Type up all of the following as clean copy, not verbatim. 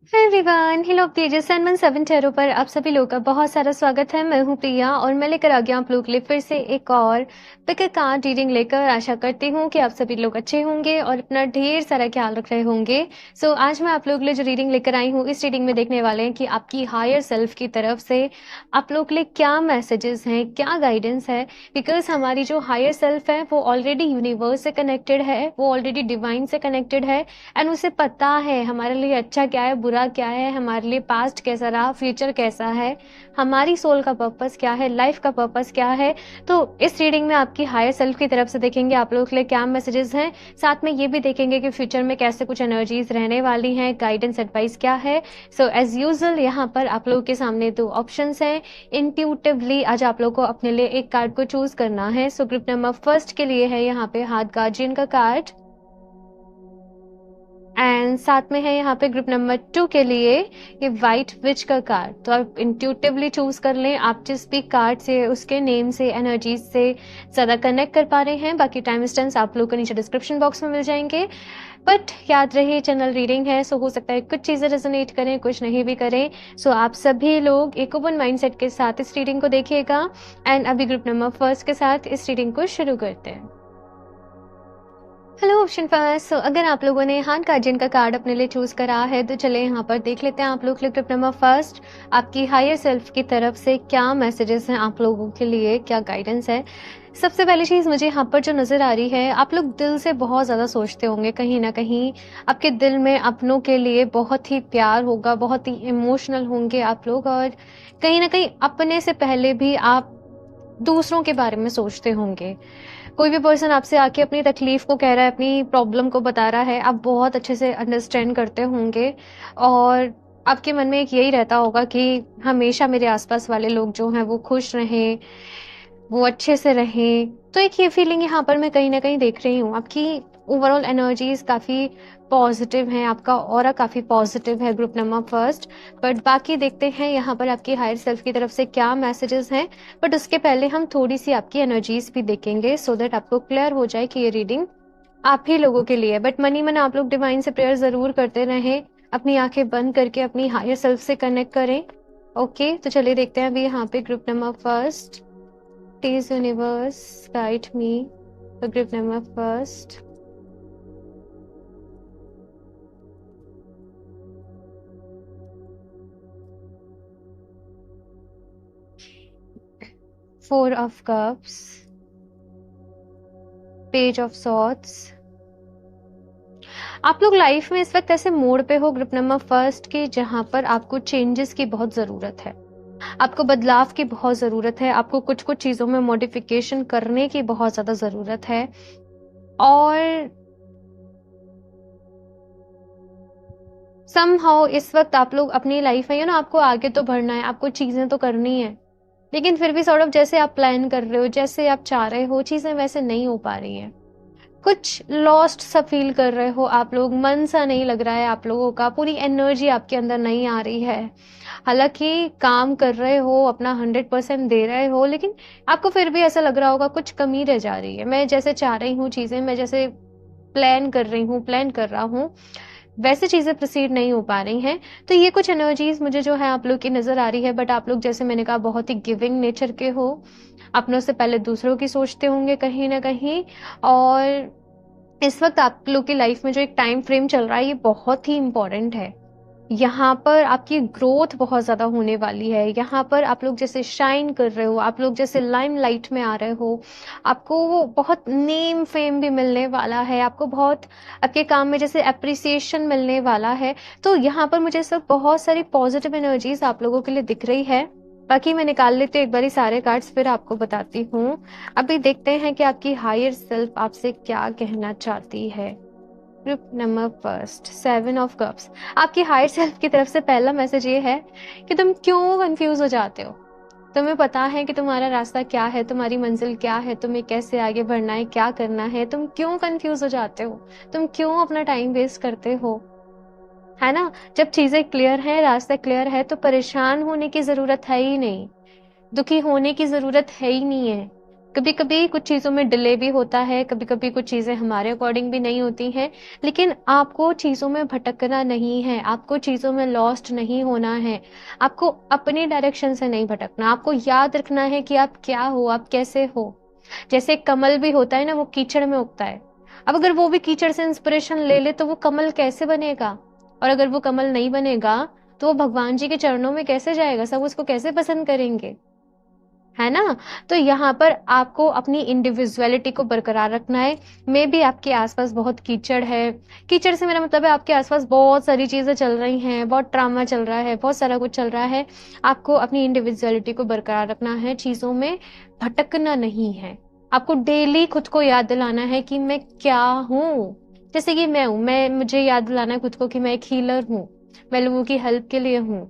Hi everyone, hello pages 717 tarot पर आप सभी लोगों का बहुत सारा स्वागत है। मैं हूं प्रिया और मैं लेकर आ गया आप लोग के लिए फिर से एक और पिक अ कार्ड रीडिंग लेकर। आशा करती हूं कि आप सभी लोग अच्छे होंगे और अपना ढेर सारा ख्याल रख रहे होंगे। आज मैं आप लोग के लिए जो रीडिंग लेकर आई हूं, इस रीडिंग में देखने वाले हैं कि आपकी हायर सेल्फ की तरफ से आप लोग के लिए क्या मैसेजेस हैं, क्या गाइडेंस है। बिकॉज हमारी जो हायर सेल्फ है वो ऑलरेडी यूनिवर्स से कनेक्टेड है, वो ऑलरेडी डिवाइन से कनेक्टेड है एंड उसे पता है हमारे लिए अच्छा क्या है, बुरा क्या है, हमारे लिए पास्ट कैसा रहा, फ्यूचर कैसा है, हमारी सोल का पर्पस क्या है, लाइफ का पर्पस क्या है। तो इस रीडिंग में आपकी हायर सेल्फ की तरफ से देखेंगे आप लोगों के लिए क्या मैसेजेस हैं। साथ में ये भी देखेंगे कि फ्यूचर में कैसे कुछ एनर्जीज रहने वाली हैं, गाइडेंस एडवाइस क्या है। एज यूजुअल यहाँ पर आप लोगों के सामने दो ऑप्शंस हैं। इंट्यूटिवली आज आप लोगों को अपने लिए एक कार्ड को चूज करना है। ग्रुप नंबर फर्स्ट के लिए है यहाँ पे हार्ट गार्जियन का कार्ड एंड साथ में है यहाँ पे ग्रुप नंबर 2 के लिए ये वाइट विच का कार्ड। तो आप इंट्यूटिवली चूज कर लें, आप जिस भी कार्ड से, उसके नेम से, एनर्जीज से ज़्यादा कनेक्ट कर पा रहे हैं। बाकी टाइम स्टैम्प्स आप लोग को नीचे डिस्क्रिप्शन बॉक्स में मिल जाएंगे। बट याद रहे चैनल रीडिंग है, हो सकता है कुछ चीज़ें रेजोनेट करें, कुछ नहीं भी करें। आप सभी लोग एक ओपन माइंडसेट के साथ इस रीडिंग को देखिएगा एंड अभी ग्रुप नंबर फर्स्ट के साथ इस रीडिंग को शुरू करते हैं। Hello option first. अगर आप लोगों ने हार्ट गार्जियन का कार्ड अपने लिए चूज करा है तो चले यहाँ पर देख लेते हैं आप लोग ग्रुप नंबर फर्स्ट आपकी हायर सेल्फ की तरफ से क्या मैसेजेस हैं, आप लोगों के लिए क्या गाइडेंस है। सबसे पहली चीज़ मुझे यहाँ पर जो नज़र आ रही है, आप लोग दिल से बहुत ज़्यादा सोचते होंगे, कहीं ना कहीं आपके दिल में अपनों के लिए बहुत ही प्यार होगा, बहुत ही इमोशनल होंगे आप लोग, और कहीं ना कहीं अपने से पहले भी आप दूसरों के बारे में सोचते होंगे। कोई भी पर्सन आपसे आके अपनी तकलीफ को कह रहा है, अपनी प्रॉब्लम को बता रहा है, आप बहुत अच्छे से अंडरस्टैंड करते होंगे और आपके मन में एक यही रहता होगा कि हमेशा मेरे आसपास वाले लोग जो हैं वो खुश रहें, वो अच्छे से रहें। तो एक ये फीलिंग यहाँ पर मैं कहीं न कहीं देख रही हूँ। आपकी ओवरऑल एनर्जीज़ काफ़ी पॉज़िटिव हैं, आपका ऑरा काफ़ी पॉज़िटिव है ग्रुप नंबर फर्स्ट। बट बाकी देखते हैं यहाँ पर आपकी हायर सेल्फ की तरफ से क्या मैसेजेस हैं। बट उसके पहले हम थोड़ी-सी आपकी एनर्जीज़ भी देखेंगे सो दैट आपको क्लियर हो जाए कि ये रीडिंग आप ही लोगों के लिए है। बट मनी मन आप लोग डिवाइन से प्रेयर ज़रूर करते रहें। अपनी आँखें बंद करके अपनी हायर सेल्फ से कनेक्ट करें। ओके, तो चलिए देखते हैं अभी यहाँ पे group number first. Please universe guide me for group number first. Four of Cups, Page of Swords. आप लोग लाइफ में इस वक्त ऐसे मोड़ पे हो ग्रुप नंबर फर्स्ट की जहां पर आपको चेंजेस की बहुत जरूरत है, आपको बदलाव की बहुत ज़रूरत है, आपको कुछ कुछ चीज़ों में मॉडिफिकेशन करने की बहुत ज़्यादा ज़रूरत है। और समहाउ इस वक्त आप लोग अपनी लाइफ में आपको आगे तो बढ़ना है, आपको चीज़ें तो करनी है, लेकिन फिर भी सॉर्ट ऑफ जैसे आप प्लान कर रहे हो, जैसे आप चाह रहे हो, चीज़ें वैसे नहीं हो पा रही हैं। कुछ लॉस्ट सा फील कर रहे हो आप लोग, मन सा नहीं लग रहा है आप लोगों का, पूरी एनर्जी आपके अंदर नहीं आ रही है। हालांकि काम कर रहे हो, अपना 100% दे रहे हो, लेकिन आपको फिर भी ऐसा लग रहा होगा कुछ कमी रह जा रही है। मैं जैसे चाह रही हूँ चीज़ें, मैं जैसे प्लान कर रही हूँ, प्लान कर रहा हूँ, वैसे चीज़ें प्रोसीड नहीं हो पा रही हैं। तो ये कुछ एनर्जीज मुझे जो है आप लोग की नज़र आ रही है। बट आप लोग जैसे मैंने कहा बहुत ही गिविंग नेचर के हो, अपनों से पहले दूसरों की सोचते होंगे कहीं ना कहीं। और इस वक्त आप लोग की लाइफ में जो एक टाइम फ्रेम चल रहा है ये बहुत ही इम्पोर्टेंट है। यहाँ पर आपकी ग्रोथ बहुत ज़्यादा होने वाली है। यहाँ पर आप लोग जैसे शाइन कर रहे हो, आप लोग जैसे लाइमलाइट में आ रहे हो, आपको बहुत नेम फेम भी मिलने वाला है, आपको बहुत आपके काम में जैसे एप्रिसिएशन मिलने वाला है। तो यहाँ पर मुझे इस वक्त बहुत सारी पॉजिटिव एनर्जीज आप लोगों के लिए दिख रही है। बाकी मैं निकाल लेती हूँ एक बारी सारे कार्ड्स, फिर आपको बताती हूँ। अभी देखते हैं कि आपकी हायर सेल्फ आपसे क्या कहना चाहती है। Group number first, 7 of cups. आपकी हायर सेल्फ की तरफ से पहला मैसेज ये है कि तुम क्यों कंफ्यूज हो जाते हो। तुम्हें पता है कि तुम्हारा रास्ता क्या है, तुम्हारी मंजिल क्या है, तुम्हें कैसे आगे बढ़ना है, क्या करना है। तुम क्यों कंफ्यूज हो जाते हो, तुम क्यों अपना टाइम वेस्ट करते हो, है ना। जब चीजें क्लियर है, रास्ता क्लियर है, तो परेशान होने की जरूरत है ही नहीं, दुखी होने की जरूरत है ही नहीं है। कभी कभी कुछ चीज़ों में डिले भी होता है, कभी कभी कुछ चीज़ें हमारे अकॉर्डिंग भी नहीं होती हैं, लेकिन आपको चीज़ों में भटकना नहीं है, आपको चीज़ों में लॉस्ट नहीं होना है, आपको अपनी डायरेक्शन से नहीं भटकना। आपको याद रखना है कि आप क्या हो, आप कैसे हो। जैसे कमल भी होता है ना, वो कीचड़ में उगता है। अब अगर वो भी कीचड़ से इंस्पिरेशन ले ले तो वो कमल कैसे बनेगा? और अगर वो कमल नहीं बनेगा तो वो भगवान जी के चरणों में कैसे जाएगा? सब उसको कैसे पसंद करेंगे? है ना? तो यहाँ पर आपको अपनी इंडिविजुअलिटी को बरकरार रखना है। मे बी आपके आसपास बहुत कीचड़ है। कीचड़ से मेरा मतलब है आपके आसपास बहुत सारी चीज़ें चल रही हैं, बहुत ड्रामा चल रहा है, बहुत सारा कुछ चल रहा है। आपको अपनी इंडिविजुअलिटी को बरकरार रखना है, चीज़ों में भटकना नहीं है। आपको डेली खुद को याद दिलाना है कि मैं क्या हूँ? जैसे कि मैं हूँ, मुझे याद दिलाना है खुद को कि मैं एक हीलर हूँ, मैं लोगों की हेल्प के लिए हूँ।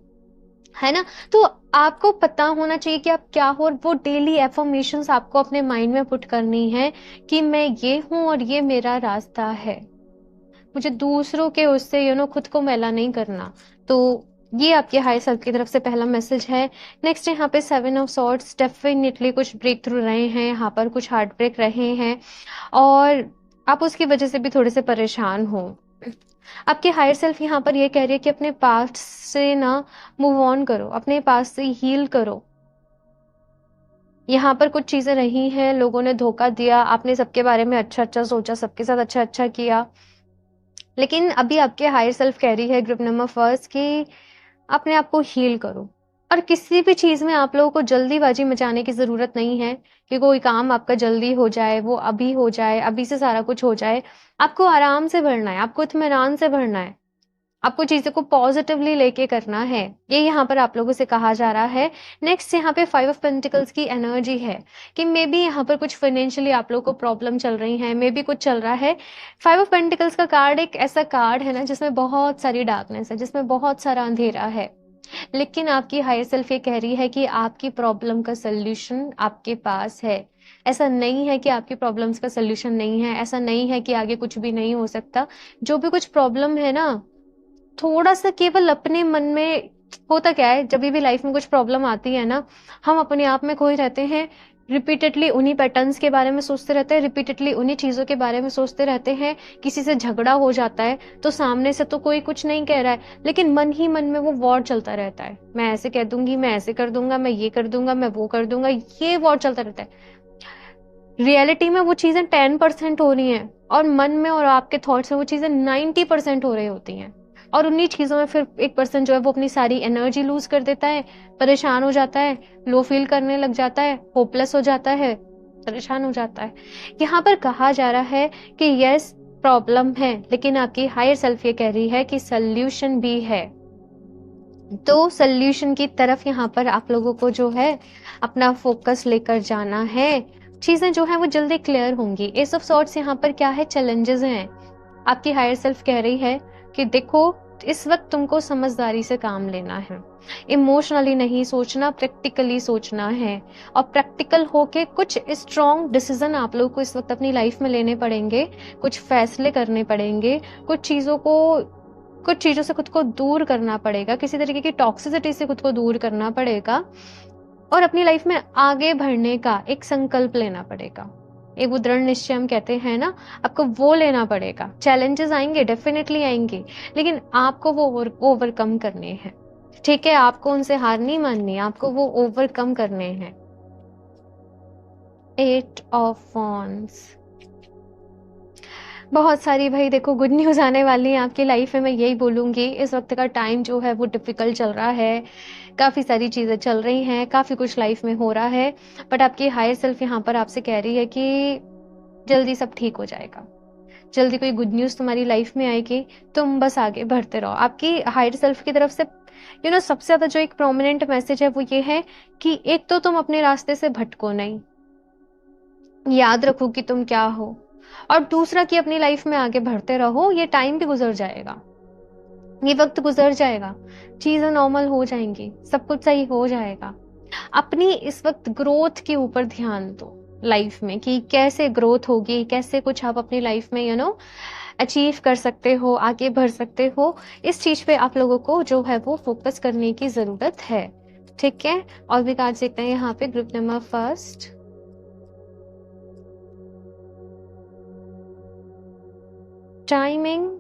है ना? तो आपको पता होना चाहिए कि आप क्या हो, और वो डेली एफर्मेशंस आपको अपने माइंड में पुट करनी है कि मैं ये हूँ और ये मेरा रास्ता है। मुझे दूसरों के उससे खुद को मैला नहीं करना। तो ये आपके हायर सेल्फ की तरफ से पहला मैसेज है। नेक्स्ट यहाँ पे 7 ऑफ सॉर्ड्स, डेफिनेटली कुछ ब्रेक थ्रू रहे हैं, यहाँ पर कुछ हार्ट ब्रेक रहे हैं और आप उसकी वजह से भी थोड़े से परेशान हो। आपके हायर सेल्फ यहाँ पर ये कह रही है कि अपने पास्ट से ना मूव ऑन करो, अपने पास्ट से हील करो। यहाँ पर कुछ चीजें रही हैं, लोगों ने धोखा दिया, आपने सबके बारे में अच्छा अच्छा सोचा, सबके साथ अच्छा अच्छा किया, लेकिन अभी आपके हायर सेल्फ कह रही है ग्रुप नंबर फर्स्ट कि अपने आप को हील करो। और किसी भी चीज में आप लोगों को जल्दीबाजी मचाने की जरूरत नहीं है कि कोई काम आपका जल्दी हो जाए, वो अभी हो जाए, अभी से सारा कुछ हो जाए। आपको आराम से भरना है, आपको इत्मीनान से भरना है, आपको चीज़ों को पॉजिटिवली लेके करना है। ये यहाँ पर आप लोगों से कहा जा रहा है। नेक्स्ट यहाँ पे 5 ऑफ पेंटिकल्स की एनर्जी है कि मे बी यहाँ पर कुछ फाइनेंशियली आप लोगों को प्रॉब्लम चल रही है, मे बी कुछ चल रहा है। 5 ऑफ पेंटिकल्स का कार्ड एक ऐसा कार्ड है ना जिसमें बहुत सारी डार्कनेस है, जिसमें बहुत सारा अंधेरा है, लेकिन आपकी हायर सेल्फ ये कह रही है कि आपकी प्रॉब्लम का सोल्यूशन आपके पास है। ऐसा नहीं है कि आपकी प्रॉब्लम्स का सोल्यूशन नहीं है, ऐसा नहीं है कि आगे कुछ भी नहीं हो सकता। जो भी कुछ प्रॉब्लम है ना, थोड़ा सा केवल अपने मन में, होता क्या है जब भी लाइफ में कुछ प्रॉब्लम आती है ना, हम अपने आप में खोए रहते हैं, रिपीटेडली उन्हीं पैटर्न्स के बारे में सोचते रहते हैं, रिपीटेडली उन्हीं चीजों के बारे में सोचते रहते हैं। किसी से झगड़ा हो जाता है तो सामने से तो कोई कुछ नहीं कह रहा है, लेकिन मन ही मन में वो वॉर चलता रहता है, मैं ऐसे कह दूंगी, मैं ऐसे कर दूंगा, मैं ये कर दूंगा, मैं वो कर दूंगा, ये वॉर चलता रहता है। रियलिटी में वो चीजें 10% हो रही हैं और मन में और आपके थॉट्स में वो चीजें 90% हो रही होती हैं। और उन्हीं चीजों में फिर एक पर्सन जो है वो अपनी सारी एनर्जी लूज कर देता है, परेशान हो जाता है, लो फील करने लग जाता है, होपलेस हो जाता है, परेशान हो जाता है। यहाँ पर कहा जा रहा है कि यस प्रॉब्लम है, लेकिन आपकी हायर सेल्फ ये कह रही है कि सल्यूशन भी है। तो सल्यूशन की तरफ यहाँ पर आप लोगों को जो है अपना फोकस लेकर जाना है। चीजें जो है वो जल्दी क्लियर होंगी। एस ऑफ सॉर्ट्स यहाँ पर क्या है, चैलेंजेस हैं। आपकी हायर सेल्फ कह रही है कि देखो इस वक्त तुमको समझदारी से काम लेना है, इमोशनली नहीं सोचना, प्रैक्टिकली सोचना है। और प्रैक्टिकल होके कुछ स्ट्रॉन्ग डिसीजन आप लोगों को इस वक्त अपनी लाइफ में लेने पड़ेंगे, कुछ फैसले करने पड़ेंगे, कुछ चीजों से खुद को दूर करना पड़ेगा, किसी तरीके की टॉक्सिसिटी से खुद को दूर करना पड़ेगा और अपनी लाइफ में आगे बढ़ने का एक संकल्प लेना पड़ेगा। एक वो दृढ़ निश्चय हम कहते हैं ना, आपको वो लेना पड़ेगा। चैलेंजेस आएंगे, डेफिनेटली आएंगे, लेकिन आपको वो ओवरकम करने हैं। ठीक है, आपको उनसे हार नहीं माननी, आपको वो ओवरकम करने हैं। 8 ऑफ वॉन्ड्स, बहुत सारी भाई देखो गुड न्यूज आने वाली है आपकी लाइफ में। मैं यही बोलूंगी, इस वक्त का टाइम जो है वो डिफिकल्ट चल रहा है, काफी सारी चीजें चल रही हैं, काफी कुछ लाइफ में हो रहा है, बट आपकी हायर सेल्फ यहाँ पर आपसे कह रही है कि जल्दी सब ठीक हो जाएगा, जल्दी कोई गुड न्यूज तुम्हारी लाइफ में आएगी, तुम बस आगे बढ़ते रहो। आपकी हायर सेल्फ की तरफ से सबसे ज्यादा जो एक प्रोमिनेंट मैसेज है वो ये है कि एक तो तुम अपने रास्ते से भटको नहीं, याद रखो कि तुम क्या हो, और दूसरा कि अपनी लाइफ में आगे बढ़ते रहो। ये टाइम भी गुजर जाएगा, ये वक्त गुजर जाएगा, चीजें नॉर्मल हो जाएंगी, सब कुछ सही हो जाएगा। अपनी इस वक्त ग्रोथ के ऊपर ध्यान दो लाइफ में कि कैसे ग्रोथ होगी, कैसे कुछ आप अपनी लाइफ में अचीव कर सकते हो, आगे बढ़ सकते हो। इस चीज पे आप लोगों को जो है वो फोकस करने की जरूरत है। ठीक है, और भी कार्ड देखते हैं यहाँ पे। ग्रुप नंबर फर्स्ट, टाइमिंग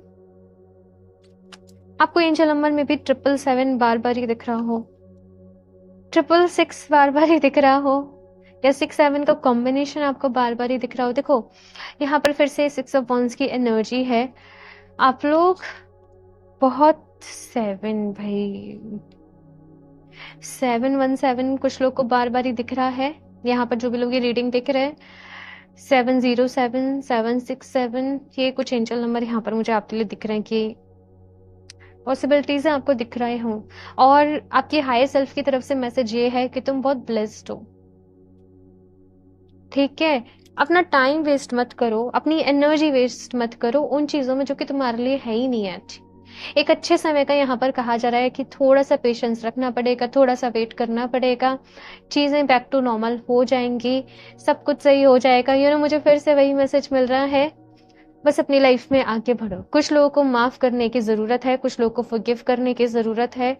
आपको एंजल नंबर में भी 777 बार बार ही दिख रहा हो, 666 बार बार ही दिख रहा हो, या 6-7 का कॉम्बिनेशन आपको बार बार ही दिख रहा हो। देखो यहाँ पर फिर से 6 ऑफ वंस की एनर्जी है। आप लोग बहुत 7 भाई 717 कुछ लोग को बार बार ही दिख रहा है। यहाँ पर जो भी लोग ये रीडिंग देख रहे हैं 707 767 ये कुछ एंजल नंबर यहाँ पर मुझे आपके लिए दिख रहे हैं कि पॉसिबिलिटीज आपको दिख रहे हो। और आपकी हायर सेल्फ की तरफ से मैसेज ये है कि तुम बहुत ब्लेस्ड हो। ठीक है, अपना टाइम वेस्ट मत करो, अपनी एनर्जी वेस्ट मत करो उन चीजों में जो कि तुम्हारे लिए है ही नहीं है अच्छी। एक अच्छे समय का यहाँ पर कहा जा रहा है कि थोड़ा सा पेशेंस रखना पड़ेगा, थोड़ा सा वेट करना पड़ेगा, चीजें बैक टू नॉर्मल हो जाएंगी, सब कुछ सही हो जाएगा। मुझे फिर से वही मैसेज मिल रहा है, बस अपनी लाइफ में आगे बढ़ो। कुछ लोगों को माफ करने की जरूरत है, कुछ लोगों को फॉरगिव करने की जरूरत है।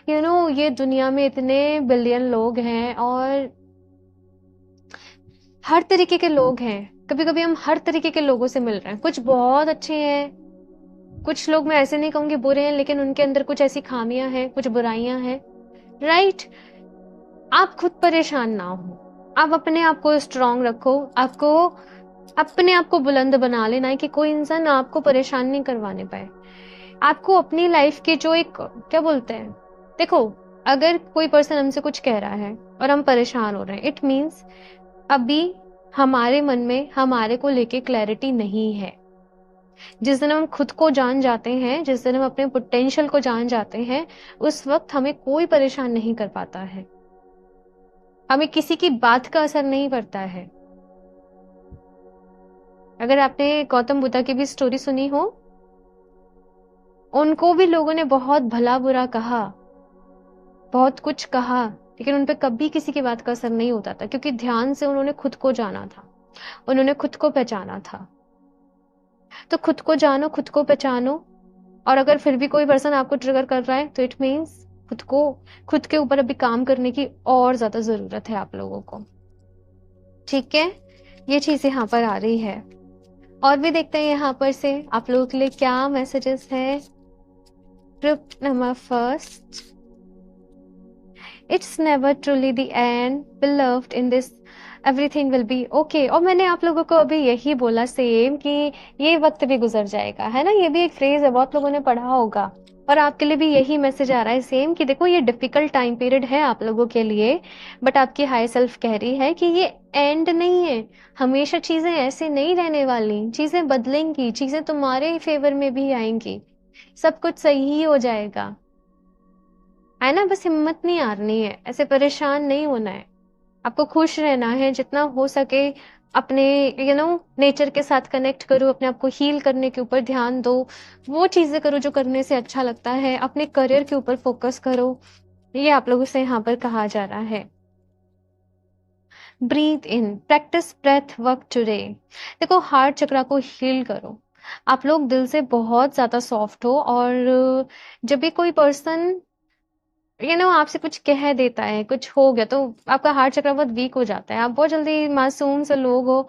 ये दुनिया में इतने बिलियन लोग हैं और हर तरीके के लोग हैं। कभी कभी हम हर तरीके के लोगों से मिल रहे हैं, कुछ बहुत अच्छे हैं, कुछ लोग मैं ऐसे नहीं कहूंगी बुरे हैं, लेकिन उनके अंदर कुछ ऐसी खामियां हैं, कुछ बुराइयां हैं। राइट, आप खुद परेशान ना हो, आप अपने आप को स्ट्रांग रखो, आपको अपने आप को बुलंद बना लेना है कि कोई इंसान आपको परेशान नहीं करवाने पाए। आपको अपनी लाइफ के जो एक क्या बोलते हैं, देखो अगर कोई पर्सन हमसे कुछ कह रहा है और हम परेशान हो रहे हैं, इट मीन्स अभी हमारे मन में हमारे को लेके क्लैरिटी नहीं है। जिस दिन हम खुद को जान जाते हैं, जिस दिन हम अपने पोटेंशियल को जान जाते हैं, उस वक्त हमें कोई परेशान नहीं कर पाता है, हमें किसी की बात का असर नहीं पड़ता है। अगर आपने गौतम बुद्धा की भी स्टोरी सुनी हो, उनको भी लोगों ने बहुत भला बुरा कहा, बहुत कुछ कहा, लेकिन उन पे कभी किसी की बात का असर नहीं होता था, क्योंकि ध्यान से उन्होंने खुद को जाना था, उन्होंने खुद को पहचाना था। तो खुद को जानो, खुद को पहचानो। और अगर फिर भी कोई पर्सन आपको ट्रिगर कर रहा है तो इट मीन्स खुद के ऊपर अभी काम करने की और ज्यादा जरूरत है आप लोगों को। ठीक है, ये चीज यहाँ पर आ रही है। और भी देखते हैं यहाँ पर से आप लोगों के लिए क्या मैसेजेस है। Trip number first, it's never truly the end, beloved in this everything will be okay। और मैंने आप लोगों को अभी यही बोला सेम कि ये वक्त भी गुजर जाएगा, है ना। ये भी एक फ्रेज है, बहुत लोगों ने पढ़ा होगा, और आपके लिए भी यही मैसेज आ रहा है सेम कि देखो ये डिफिकल्ट टाइम पीरियड है आप लोगों के लिए, बट आपकी हाई सेल्फ कह रही है कि ये एंड नहीं है। हमेशा चीजें ऐसे नहीं रहने वाली, चीजें बदलेंगी, चीजें तुम्हारे फेवर में भी आएंगी, सब कुछ सही ही हो जाएगा, है ना। बस हिम्मत नहीं हारनी है, ऐसे परेशान नहीं होना है, आपको खुश रहना है। जितना हो सके अपने नेचर के साथ कनेक्ट करो, अपने आप को हील करने के ऊपर ध्यान दो, वो चीजें करो जो करने से अच्छा लगता है, अपने करियर के ऊपर फोकस करो। ये आप लोगों से यहाँ पर कहा जा रहा है। ब्रीथ इन, प्रैक्टिस ब्रेथ वर्क टुडे। देखो हार्ट चक्रा को हील करो। आप लोग दिल से बहुत ज्यादा सॉफ्ट हो, और जब भी कोई पर्सन आपसे कुछ कह देता है, कुछ हो गया, तो आपका हार्ट चक्र बहुत वीक हो जाता है, आप बहुत जल्दी मासूम से लोग हो,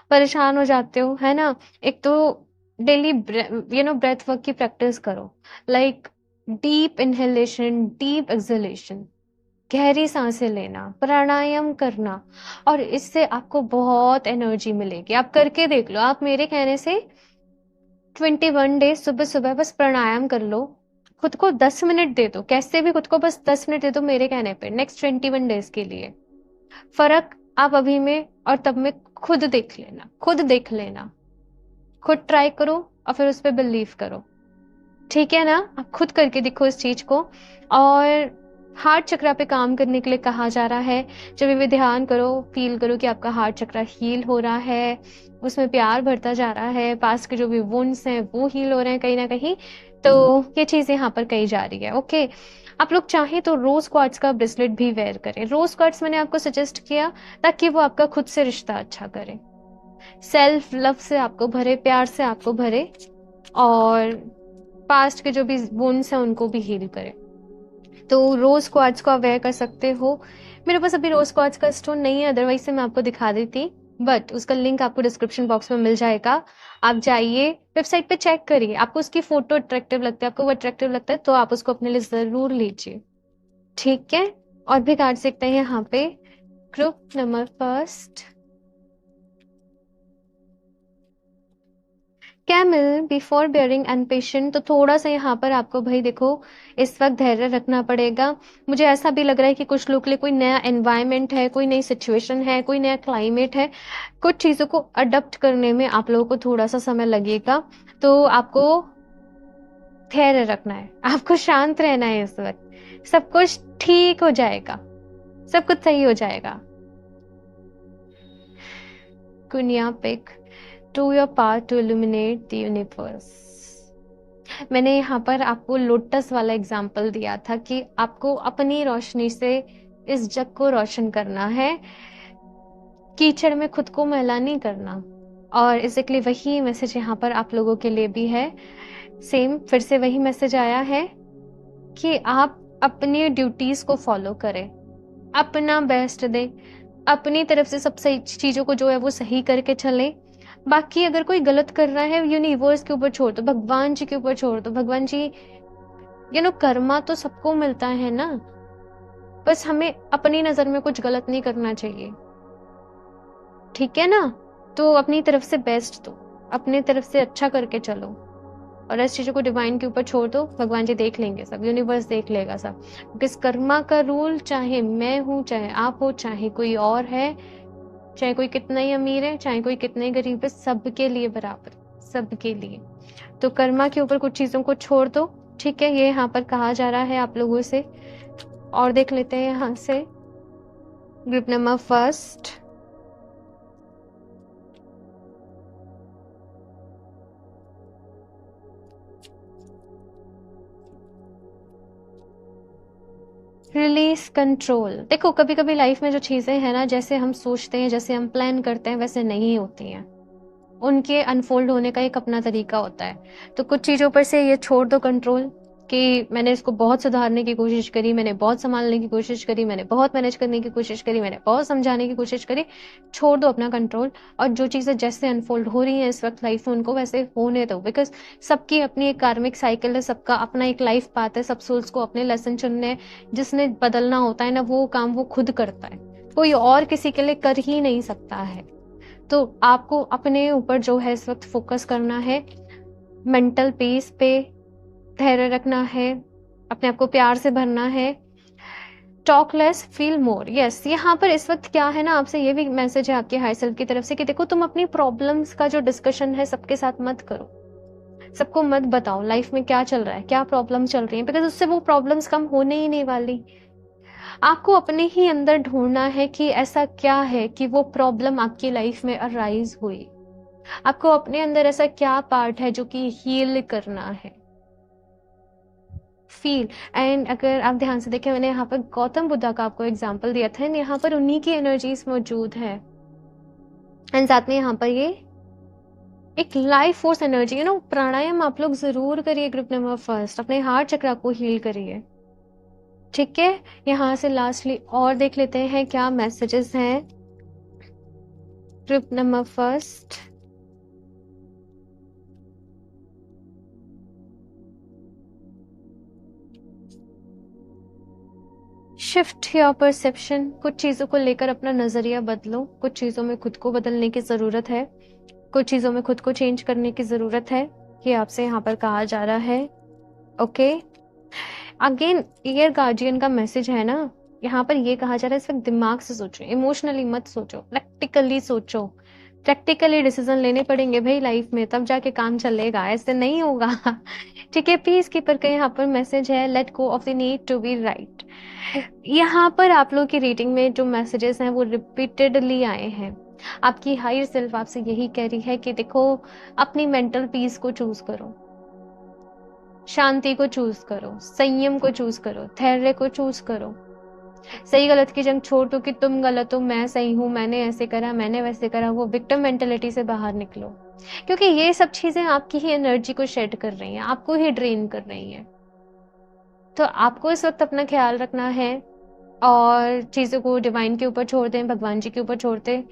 परेशान हो जाते हो, है ना। एक तो डेली ब्रेथ वर्क की प्रैक्टिस करो, like deep inhalation, deep exhalation, गहरी सांसें लेना, प्राणायाम करना, और इससे आपको बहुत एनर्जी मिलेगी। आप करके देख लो, आप मेरे कहने से 21 डेज सुबह सुबह बस प्राणायाम कर लो, खुद को 10 मिनट दे दो, कैसे भी खुद को बस 10 मिनट दे दो मेरे कहने पे, नेक्स्ट 21 डेज के लिए। फर्क आप अभी में और तब में खुद देख लेना, खुद ट्राई करो और फिर उस पर बिलीव करो। ठीक है ना, आप खुद करके दिखो इस चीज को। और हार्ट चक्रा पे काम करने के लिए कहा जा रहा है, जब भी ध्यान करो, फील करो कि आपका हार्ट चक्रा हील हो रहा है, उसमें प्यार भरता जा रहा है, पास के जो भी वुंड्स हैं वो हील हो रहे हैं कहीं ना कहीं। तो ये चीज यहाँ पर कही जा रही है। ओके, आप लोग चाहें तो रोज क्वार्ट्ज का ब्रेसलेट भी वेयर करें। रोज क्वार्ट्ज मैंने आपको सजेस्ट किया ताकि वो आपका खुद से रिश्ता अच्छा करे, सेल्फ लव से आपको भरे, प्यार से आपको भरे, और पास्ट के जो भी वुंड्स हैं उनको भी हील करे। तो रोज क्वार्ट्ज को आप वेयर कर सकते हो। मेरे पास अभी रोज क्वार्ट्ज का स्टोन नहीं है, अदरवाइज से मैं आपको दिखा देती। बट उसका लिंक आपको डिस्क्रिप्शन बॉक्स में मिल जाएगा। आप जाइए, वेबसाइट पे चेक करिए, आपको उसकी फोटो अट्रैक्टिव लगता है, आपको वो अट्रैक्टिव लगता है तो आप उसको अपने लिए ज़रूर लीजिए, ठीक है? और भी कार्ड देखते हैं यहाँ पे। Group number first, camel before bearing and patient. तो थोड़ा सा यहाँ पर आपको भाई देखो इस वक्त धैर्य रखना पड़ेगा। मुझे ऐसा भी लग रहा है कि कुछ लोग के लिए कोई नया एनवायरनमेंट है, कोई नई सिचुएशन है, कोई नया क्लाइमेट है, कुछ चीज़ों को अडॉप्ट करने में आप लोगों को थोड़ा सा समय लगेगा। तो आपको धैर्य रखना है, आपको शांत रहना है इस वक्त, सब कुछ ठीक हो जाएगा, सब कुछ सही हो जाएगा। कुनिया पिक, do your part to illuminate the universe. मैंने यहाँ पर आपको लोटस वाला एग्जाम्पल दिया था कि आपको अपनी रोशनी से इस जग को रोशन करना है, कीचड़ में खुद को मैला नहीं करना। और एग्जैक्टली वही मैसेज यहाँ पर आप लोगों के लिए भी है। सेम फिर से वही मैसेज आया है कि आप अपनी ड्यूटीज को फॉलो करें, अपना बेस्ट दें, अपनी तरफ से सब सही चीजों को जो है वो सही करके चलें। बाकी अगर कोई गलत कर रहा है, यूनिवर्स के ऊपर छोड़ दो, भगवान जी के ऊपर छोड़ दो। भगवान जी कर्मा तो सबको मिलता है ना, बस हमें अपनी नजर में कुछ गलत नहीं करना चाहिए, ठीक है ना? तो अपनी तरफ से बेस्ट दो, अपनी तरफ से अच्छा करके चलो, और ऐसी चीजों को डिवाइन के ऊपर छोड़ दो। भगवान जी देख लेंगे सब, यूनिवर्स देख लेगा सब। क्योंकि इस कर्मा का रूल, चाहे मैं हूं, चाहे आप हो, चाहे कोई और है, चाहे कोई कितना ही अमीर है, चाहे कोई कितना ही गरीब है, सबके लिए बराबर, सबके लिए। तो कर्मा के ऊपर कुछ चीजों को छोड़ दो, ठीक है? ये यहाँ पर कहा जा रहा है आप लोगों से। और देख लेते हैं यहाँ से group number first, release control. देखो कभी कभी लाइफ में जो चीजें हैं ना, जैसे हम सोचते हैं, जैसे हम प्लान करते हैं, वैसे नहीं होती हैं। उनके अनफोल्ड होने का एक अपना तरीका होता है। तो कुछ चीजों पर से ये छोड़ दो कंट्रोल, कि मैंने इसको बहुत सुधारने की कोशिश करी, मैंने बहुत संभालने की कोशिश करी, मैंने बहुत मैनेज करने की कोशिश करी, मैंने बहुत समझाने की कोशिश करी। छोड़ दो अपना कंट्रोल, और जो चीजें जैसे अनफोल्ड हो रही हैं इस वक्त लाइफ में, उनको वैसे होने दो। बिकॉज सबकी अपनी एक कार्मिक साइकिल है, सबका अपना एक लाइफ पाथ है, सब सोल्स को अपने लेसन चुनने हैं। जिसने बदलना होता है ना, वो काम वो खुद करता है, कोई और किसी के लिए कर ही नहीं सकता है। तो आपको अपने ऊपर जो है इस वक्त फोकस करना है, मेंटल पीस पे धैर्य रखना है, अपने आप को प्यार से भरना है। Talk less feel more. Yes, यहाँ पर इस वक्त क्या है ना, आपसे ये भी मैसेज है आपके हाई सेल्फ की तरफ से कि देखो तुम अपनी प्रॉब्लम्स का जो डिस्कशन है सबके साथ मत करो, सबको मत बताओ लाइफ में क्या चल रहा है, क्या प्रॉब्लम चल रही है, बिकॉज उससे वो प्रॉब्लम्स कम होने ही नहीं वाली। आपको अपने ही अंदर ढूंढना है कि ऐसा क्या है कि वो प्रॉब्लम आपकी लाइफ में अराइज हुई। आपको अपने अंदर ऐसा क्या पार्ट है जो कि हील करना है, फील। एंड अगर आप ध्यान से देखें, मैंने यहाँ पर गौतम बुद्धा का आपको एग्जाम्पल दिया था, यहाँ पर उन्हीं की एनर्जीज मौजूद है। एंड साथ में यहाँ पर ये एक लाइफ फोर्स एनर्जी, प्राणायाम आप लोग जरूर करिए। ग्रुप नंबर फर्स्ट, अपने हार्ट चक्र को हील करिए, ठीक है? यहाँ से लास्टली और देख लेते हैं क्या मैसेजेस हैं group number first. Shift your perception. कुछ चीजों को लेकर अपना नजरिया बदलो, कुछ चीजों में खुद को बदलने की जरूरत है, कुछ चीजों में खुद को चेंज करने की जरूरत है, ये आपसे यहाँ पर कहा जा रहा है। ओके, अगेन ईयर गार्जियन का मैसेज है ना, यहाँ पर ये कहा जा रहा है इस वक्त दिमाग से सोचो, इमोशनली मत सोचो, प्रैक्टिकली सोचो। प्रैक्टिकली डिसीजन लेने पड़ेंगे भाई लाइफ में, तब जाके काम चलेगा, ऐसे नहीं होगा। ठीक है? पीस कीपर का यहाँ पर मैसेज है, let go of the need to be right. यहाँ पर आप लोग की रीडिंग में जो मैसेजेस हैं वो रिपीटेडली आए हैं। आपकी हायर सेल्फ आपसे यही कह रही है कि देखो अपनी मेंटल पीस को चूज करो, शांति को चूज करो, संयम को चूज करो, धैर्य को चूज करो। सही गलत की जंग छोड़ दो कि तुम गलत हो, मैं सही हूं, मैंने ऐसे करा, मैंने वैसे करा। वो विक्टिम मेंटेलिटी से बाहर निकलो, क्योंकि ये सब चीजें आपकी ही एनर्जी को शेड कर रही हैं, आपको ही ड्रेन कर रही हैं। तो आपको इस वक्त अपना ख्याल रखना है और चीजों को डिवाइन के ऊपर छोड़ दें, भगवान जी के ऊपर छोड़ दें।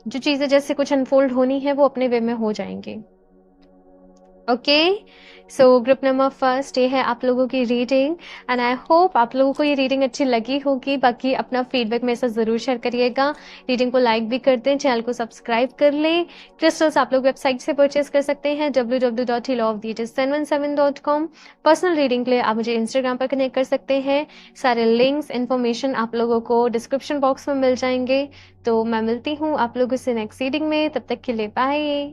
जो चीज़ें जैसे कुछ अनफोल्ड होनी है वो अपने वे में हो जाएँगी। Okay, so group number first ये है आप लोगों की रीडिंग एंड आई होप आप लोगों को ये रीडिंग अच्छी लगी होगी। बाकी अपना फीडबैक मेरे साथ ज़रूर शेयर करिएगा। रीडिंग को लाइक भी कर दें, चैनल को सब्सक्राइब कर लें। क्रिस्टल्स आप लोग वेबसाइट से परचेस कर सकते हैं www.healoftheages717.com। पर्सनल रीडिंग के लिए आप मुझे इंस्टाग्राम पर कनेक्ट कर सकते हैं। सारे लिंक्स इन्फॉर्मेशन आप लोगों को डिस्क्रिप्शन बॉक्स में मिल जाएंगे। तो मैं मिलती हूँ आप लोगों से नेक्स्ट रीडिंग में, तब तक के लिए बाय।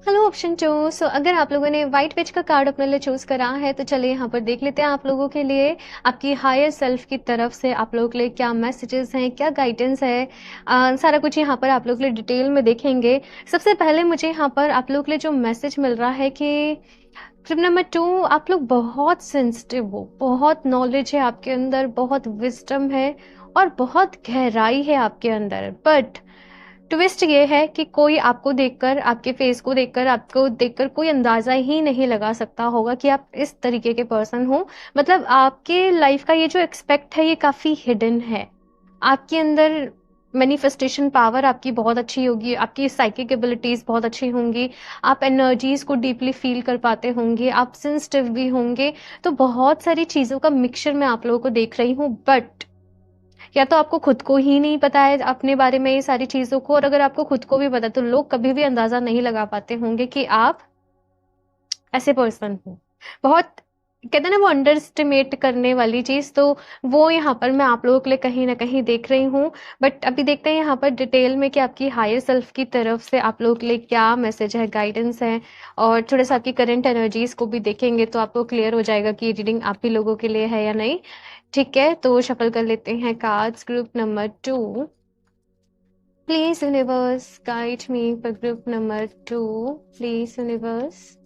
Hello option 2। सो अगर आप लोगों ने व्हाइट विच का कार्ड अपने लिए चूज करा है तो चलिए यहाँ पर देख लेते हैं आप लोगों के लिए आपकी हायर सेल्फ की तरफ से आप लोगों के लिए क्या मैसेजेस हैं, क्या गाइडेंस है। सारा कुछ यहाँ पर आप लोगों के लिए डिटेल में देखेंगे। सबसे पहले मुझे यहाँ पर आप लोगों के लिए जो मैसेज मिल रहा है कि ट्रिप नंबर 2 आप लोग बहुत सेंसिटिव हो, बहुत नॉलेज है आपके अंदर, बहुत विजडम है और बहुत गहराई है आपके अंदर। बट ट्विस्ट ये है कि कोई आपको देखकर, आपके फेस को देखकर, आपको देखकर कोई अंदाजा ही नहीं लगा सकता होगा कि आप इस तरीके के पर्सन हो। मतलब आपके लाइफ का ये जो एक्सपेक्ट है ये काफी हिडन है। आपके अंदर मैनिफेस्टेशन पावर आपकी बहुत अच्छी होगी, आपकी साइकिक एबिलिटीज बहुत अच्छी होंगी, आप एनर्जीज को डीपली फील कर पाते होंगे, आप सेंसिटिव भी होंगे। तो बहुत सारी चीजों का मिक्सचर मैं आप लोगों को देख रही हूँ। बट या तो आपको खुद को ही नहीं पता है अपने बारे में ये सारी चीजों को, और अगर आपको खुद को भी पता तो लोग कभी भी अंदाजा नहीं लगा पाते होंगे कि आप ऐसे पर्सन हो। बहुत कहते हैं ना वो अंडर एस्टिमेट करने वाली चीज, तो वो यहाँ पर मैं आप लोगों के लिए कहीं ना कहीं देख रही हूँ। बट अभी देखते हैं यहाँ पर डिटेल में कि आपकी हायर सेल्फ की तरफ से आप लोगों के लिए क्या मैसेज है, गाइडेंस है, और थोड़ा सा आपकी करंट एनर्जीज को भी देखेंगे तो आपको क्लियर हो जाएगा कि रीडिंग आप ही लोगों के लिए है या नहीं। ठीक है, तो शफल कर लेते हैं cards. Group number 2, please universe guide me for group number 2। Please universe.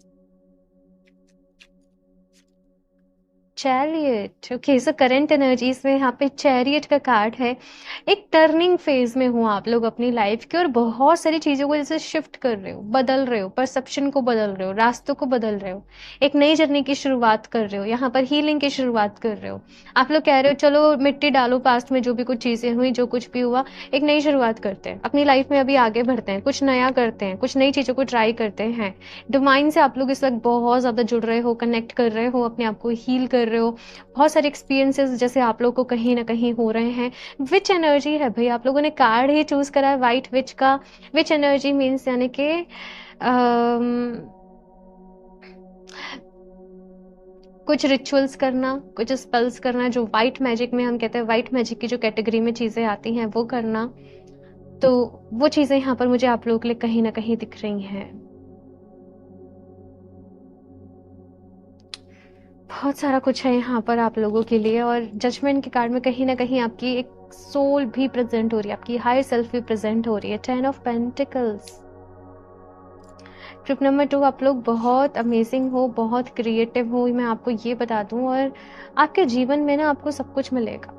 Chariot. Okay, so current energies में यहाँ पे चैरियट का कार्ड है। एक टर्निंग फेज में हो आप लोग अपनी लाइफ के, और बहुत सारी चीजों को जैसे शिफ्ट कर रहे हो, बदल रहे हो, परसेप्शन को बदल रहे हो, रास्तों को बदल रहे हो, एक नई जर्नी की शुरुआत कर रहे हो, यहाँ पर हीलिंग की शुरुआत कर रहे हो। आप लोग कह रहे हो चलो मिट्टी डालो पास्ट में, जो भी कुछ चीजें हुई, जो कुछ भी हुआ, एक नई शुरुआत करते हैं अपनी लाइफ में, अभी आगे बढ़ते हैं, कुछ नया करते हैं, कुछ नई चीजों को ट्राई करते हैं। डिवाइन से आप लोग इस वक्त बहुत ज्यादा जुड़ रहे हो, कनेक्ट कर रहे हो, अपने आप को हील कर रहे हो। बहुत सारे एक्सपीरियंसेस जैसे आप लोग को कहीं ना कहीं हो रहे हैं। विच एनर्जी है भाई, आप लोगों ने कार्ड ही चूज करा है व्हाइट विच का। विच एनर्जी मीन्स यानी कि कुछ रिचुअल्स करना, कुछ स्पेल्स करना, जो व्हाइट मैजिक में हम कहते हैं, व्हाइट मैजिक की जो कैटेगरी में चीजें आती हैं वो करना। तो वो चीजें यहाँ पर मुझे आप लोगों के लिए कहीं ना कहीं दिख रही हैं। बहुत सारा कुछ है यहाँ पर आप लोगों के लिए, और जजमेंट के कार्ड में कहीं ना कहीं आपकी एक सोल भी प्रेजेंट हो रही है, आपकी हायर सेल्फ भी प्रेजेंट हो रही है। 10 ऑफ पेंटिकल्स। ट्रिप नंबर 2 आप लोग बहुत अमेजिंग हो, बहुत क्रिएटिव हो, मैं आपको ये बता दूं। और आपके जीवन में ना आपको सब कुछ मिलेगा।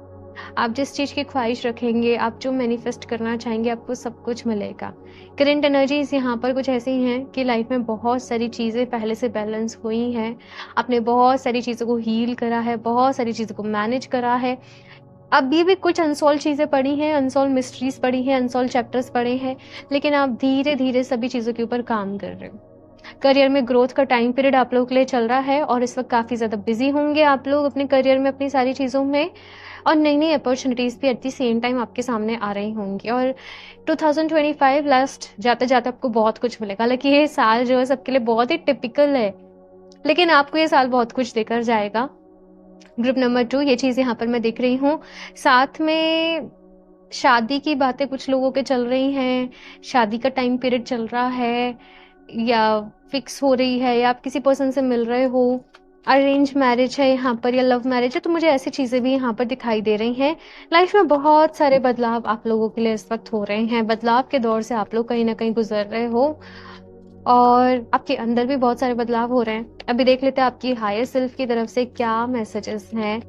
आप जिस चीज की ख्वाहिश रखेंगे, आप जो मैनिफेस्ट करना चाहेंगे, आपको सब कुछ मिलेगा। करंट एनर्जीज यहाँ पर कुछ ऐसी हैं कि लाइफ में बहुत सारी चीजें पहले से बैलेंस हुई हैं, आपने बहुत सारी चीजों को हील करा है, बहुत सारी चीजों को मैनेज करा है। अभी भी कुछ अनसॉल्व चीजें पड़ी हैं, अनसॉल्व मिस्ट्रीज पड़ी हैं, अनसॉल्व चैप्टर्स पड़े हैं, लेकिन आप धीरे धीरे सभी चीजों के ऊपर काम कर रहे हो। करियर में ग्रोथ का टाइम पीरियड आप लोगों के लिए चल रहा है, और इस वक्त काफी ज्यादा बिजी होंगे आप लोग अपने करियर में, अपनी सारी चीजों में, और नई नई अपॉर्चुनिटीज भी एट द सेम टाइम आपके सामने आ रही होंगी। और 2025 लास्ट जाते जाते आपको बहुत कुछ मिलेगा। हालांकि ये साल जो है सबके लिए बहुत ही टिपिकल है, लेकिन आपको ये साल बहुत कुछ देकर जाएगा। ग्रुप नंबर 2 ये चीज यहाँ पर मैं देख रही हूँ। साथ में शादी की बातें कुछ लोगों के चल रही हैं, शादी का टाइम पीरियड चल रहा है, या फिक्स हो रही है, या आप किसी पर्सन से मिल रहे हो, अरेंज मैरिज है यहाँ पर या लव मैरिज है। तो मुझे ऐसी चीजें भी यहाँ पर दिखाई दे रही हैं। लाइफ में बहुत सारे बदलाव आप लोगों के लिए इस वक्त हो रहे हैं। बदलाव के दौर से आप लोग कहीं ना कहीं गुजर रहे हो, और आपके अंदर भी बहुत सारे बदलाव हो रहे हैं। अभी देख लेते हैं आपकी हायर सेल्फ की तरफ से क्या मैसेजेस हैं।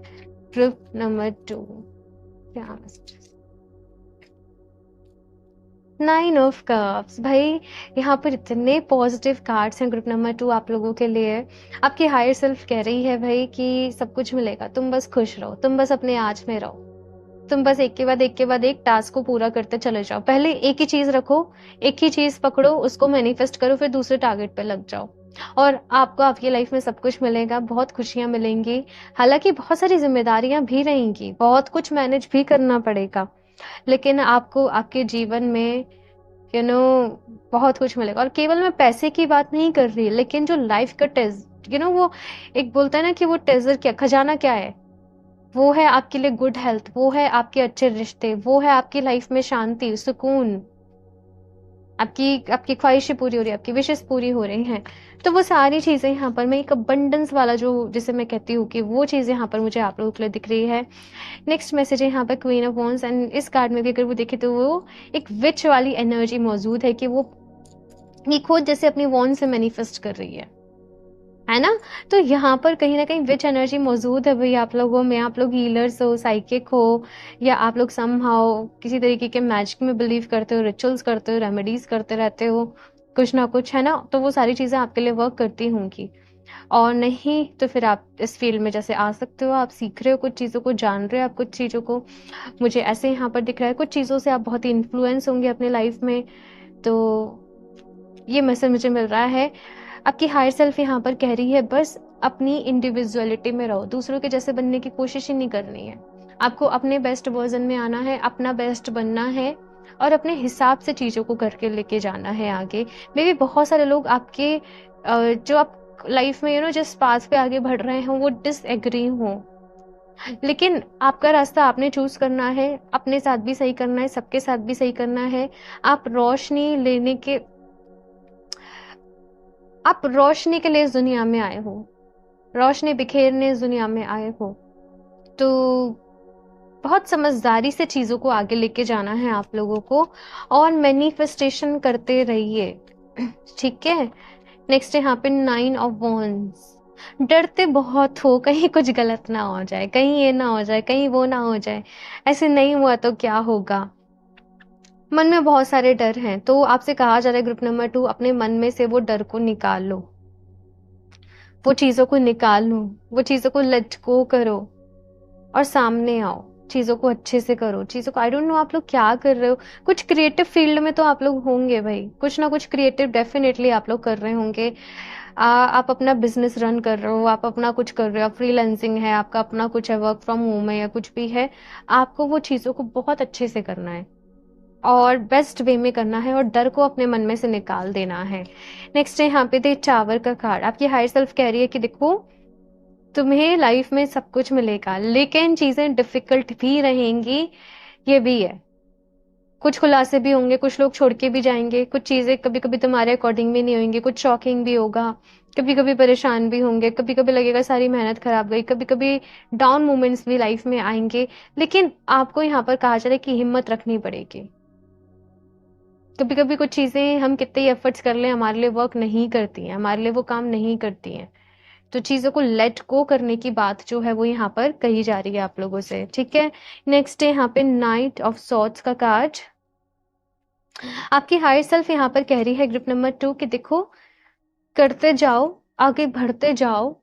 ग्रुप नंबर 2 क्या मैसेजेस। 9 of cups. भाई यहाँ पर इतने पॉजिटिव कार्ड्स हैं ग्रुप नंबर 2 आप लोगों के लिए। आपकी हायर सेल्फ कह रही है भाई कि सब कुछ मिलेगा, तुम बस खुश रहो, तुम बस अपने आज में रहो। तुम बस एक के बाद एक के बाद एक टास्क को पूरा करते चले जाओ। पहले एक ही चीज़ रखो, एक ही चीज़ पकड़ो, उसको मैनिफेस्ट करो, फिर दूसरे टारगेट पे लग जाओ और आपको आपकी लाइफ में सब कुछ मिलेगा, बहुत खुशियाँ मिलेंगी। हालाँकि बहुत सारी ज़िम्मेदारियाँ भी रहेंगी, बहुत कुछ मैनेज भी करना पड़ेगा, लेकिन आपको आपके जीवन में यू नो बहुत कुछ मिलेगा। और केवल मैं पैसे की बात नहीं कर रही, लेकिन जो लाइफ का वो एक बोलता है ना कि वो ट्रेज़र क्या, खजाना क्या है? वो है आपके लिए गुड हेल्थ, वो है आपके अच्छे रिश्ते, वो है आपकी लाइफ में शांति, सुकून, आपकी आपकी ख्वाहिशें पूरी हो रही हैं, आपकी विशेस पूरी हो रही हैं। तो वो सारी चीज़ें यहाँ पर मैं एक अबंडेंस वाला जो जिसे मैं कहती हूँ कि वो चीज़ यहाँ पर मुझे आप लोगों के लिए दिख रही है। नेक्स्ट मैसेज है यहाँ पर क्वीन ऑफ वॉन्ड्स एंड इस कार्ड में भी अगर वो देखें तो वो एक विच वाली एनर्जी मौजूद है कि वो ये खुद जैसे अपनी वॉन्ड से मैनिफेस्ट कर रही है ना? तो यहाँ पर कहीं न कहीं विच एनर्जी मौजूद है भई आप लोगों में, आप लोग हीलर्स हो, साइकिक हो या आप लोग समहाउ किसी तरीके के मैजिक में बिलीव करते हो, रिचुअल्स करते हो, रेमेडीज़ करते रहते हो, कुछ ना कुछ, है ना? तो वो सारी चीज़ें आपके लिए वर्क करती होंगी और नहीं तो फिर आप इस फील्ड में जैसे आ सकते हो, आप सीख रहे हो कुछ चीज़ों को, जान रहे हो आप कुछ चीज़ों को। मुझे ऐसे यहाँ पर दिख रहा है, कुछ चीज़ों से आप बहुत ही इन्फ्लुएंस होंगे अपनी लाइफ में, तो ये मैसेज मुझे मिल रहा है। आपकी हायर सेल्फ यहाँ पर कह रही है बस अपनी इंडिविजुअलिटी में रहो, दूसरों के जैसे बनने की कोशिश ही नहीं करनी है। आपको अपने बेस्ट वर्जन में आना है, अपना बेस्ट बनना है और अपने हिसाब से चीज़ों को करके लेके जाना है आगे। मे बी बहुत सारे लोग आपके जो आप लाइफ में जिस पाथ पे आगे बढ़ रहे हैं वो डिसएग्री हों, लेकिन आपका रास्ता आपने चूज करना है, अपने साथ भी सही करना है, सबके साथ भी सही करना है। आप रोशनी लेने के आप रोशनी के लिए इस दुनिया में आए हो, रोशनी बिखेरने इस दुनिया में आए हो, तो बहुत समझदारी से चीज़ों को आगे लेके जाना है आप लोगों को और मैनिफेस्टेशन करते रहिए, ठीक है? नेक्स्ट यहाँ पे 9 ऑफ वॉन्ड्स। डरते बहुत हो कहीं कुछ गलत ना हो जाए, कहीं ये ना हो जाए, कहीं वो ना हो जाए, ऐसे नहीं हुआ तो क्या होगा? मन में बहुत सारे डर हैं, तो आपसे कहा जा रहा है ग्रुप नंबर 2 अपने मन में से वो डर को निकाल लो। वो चीज़ों को निकाल लो, वो चीज़ों को लेट गो करो और सामने आओ, चीज़ों को अच्छे से करो, चीज़ों को आई डोंट नो आप लोग क्या कर रहे हो, कुछ क्रिएटिव फील्ड में तो आप लोग होंगे भाई, कुछ ना कुछ क्रिएटिव डेफिनेटली आप लोग कर रहे होंगे। आप अपना बिज़नेस रन कर रहे हो, आप अपना कुछ कर रहे हो, आप फ्रीलांसिंग है, आपका अपना कुछ है, वर्क फ्रॉम होम है या कुछ भी है, आपको वो चीज़ों को बहुत अच्छे से करना है। और बेस्ट वे में करना है और डर को अपने मन में से निकाल देना है। नेक्स्ट है यहाँ पे द टावर का कार्ड। आपकी हायर सेल्फ कह रही है कि देखो तुम्हें लाइफ में सब कुछ मिलेगा, लेकिन चीजें डिफिकल्ट भी रहेंगी, ये भी है। कुछ खुलासे भी होंगे, कुछ लोग छोड़ के भी जाएंगे, कुछ चीजें कभी कभी तुम्हारे अकॉर्डिंग भी नहीं होंगी, कुछ शॉकिंग भी होगा, कभी कभी परेशान भी होंगे, कभी कभी लगेगा सारी मेहनत खराब गई, कभी कभी डाउन मोमेंट्स भी लाइफ में आएंगे, लेकिन आपको यहाँ पर कहा जा रहा है कि हिम्मत रखनी पड़ेगी। कभी कभी कुछ चीजें हम कितने ही एफर्ट्स कर लें हमारे लिए वर्क नहीं करती हैं, हमारे लिए वो काम नहीं करती हैं, तो चीजों को लेट गो करने की बात जो है वो यहाँ पर कही जा रही है आप लोगों से, ठीक है? नेक्स्ट है यहाँ पे नाइट ऑफ सॉर्ड्स का कार्ड। आपकी हायर सेल्फ यहाँ पर कह रही है ग्रुप नंबर 2 कि देखो करते जाओ, आगे बढ़ते जाओ